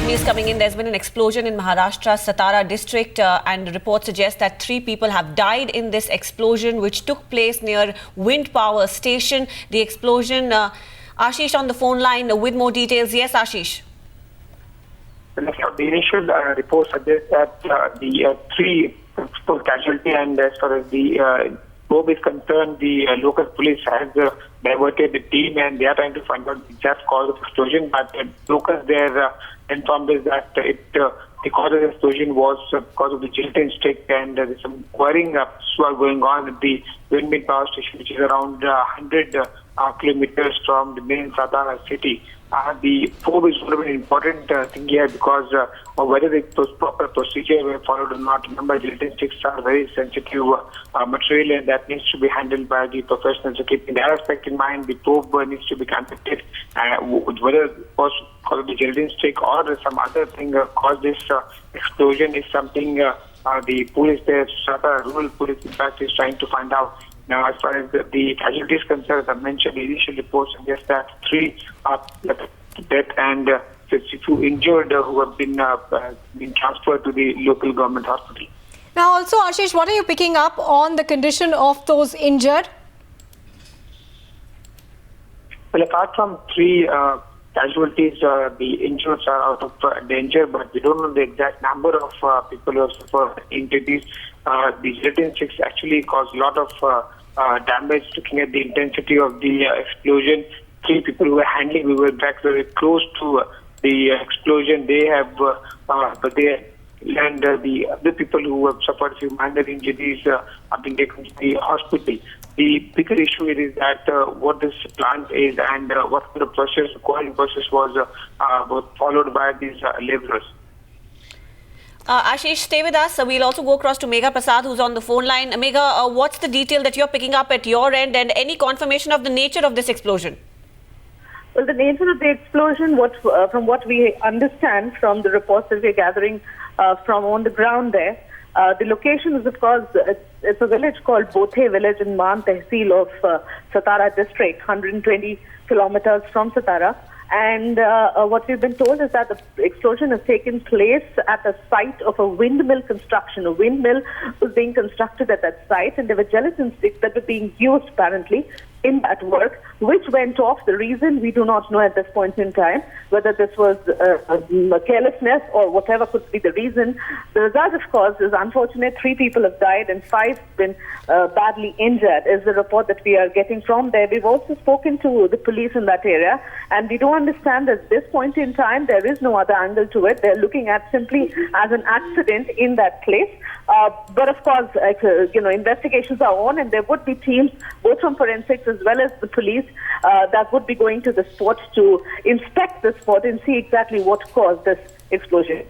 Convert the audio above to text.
police coming in. There's been an explosion in Maharashtra's Satara district and reports suggest that 3 people have died in this explosion which took place near wind power station. The explosion, Ashish on the phone line with more details. Yes, Ashish. The initial report suggests that the 3 casualty, and as far as the probe is concerned, the local police has diverted the team and they are trying to find out the exact cause of explosion. But locals there informed us that the cause of the explosion was because of the gelatin stick, and there's some wiring going on at the windmill power station, which is around 100 kilometers from the main Satara city. The probe is one of an important thing here because whether the proper procedure were followed or not. Remember, gelatin sticks are very sensitive material, and that needs to be handled by the professionals. So keeping that aspect in mind, the probe needs to be conducted. Whether it was because of the gelatin stick or some other thing caused this explosion is something the police there, Satara rural police, in fact, is trying to find out. Now, as far as the casualties concerned, as I mentioned, the initial reports suggest that 3 dead and 52 injured who have been transferred to the local government hospital. Now, also, Ashish, what are you picking up on the condition of those injured? Well, apart from 3 casualties, the injured are out of danger, but we don't know the exact number of people who have suffered injuries. The gelatin sticks actually caused a lot of damage. Looking at the intensity of the explosion, 3 people who were handling, we were in fact very close to the explosion. They have, and the other people who have suffered few minor injuries have been taken to the hospital. The bigger issue is that what this plant is and what the process, the coiling process was followed by these laborers. Ashish, stay with us. We'll also go across to Megha Prasad, who's on the phone line. Megha, what's the detail that you're picking up at your end, and any confirmation of the nature of this explosion? Well, the nature of the explosion, from what we understand from the reports that we're gathering from on the ground there, the location is, of course, it's a village called Bothe village in Maan Tehsil of Satara district, 120 kilometers from Satara. And what we've been told is that the explosion has taken place at the site of a windmill construction. A windmill was being constructed at that site, and there were gelatin sticks that were being used apparently in that work, which went off. The reason we do not know at this point in time, whether this was a carelessness or whatever could be the reason. The result, of course, is unfortunate. 3 people have died and 5 been badly injured, is the report that we are getting from there. We've also spoken to the police in that area, and we do understand that at this point in time, there is no other angle to it. They're looking at simply as an accident in that place. But of course, investigations are on, and there would be teams, both from forensics as well as the police, that would be going to the spot to inspect the spot and see exactly what caused this explosion.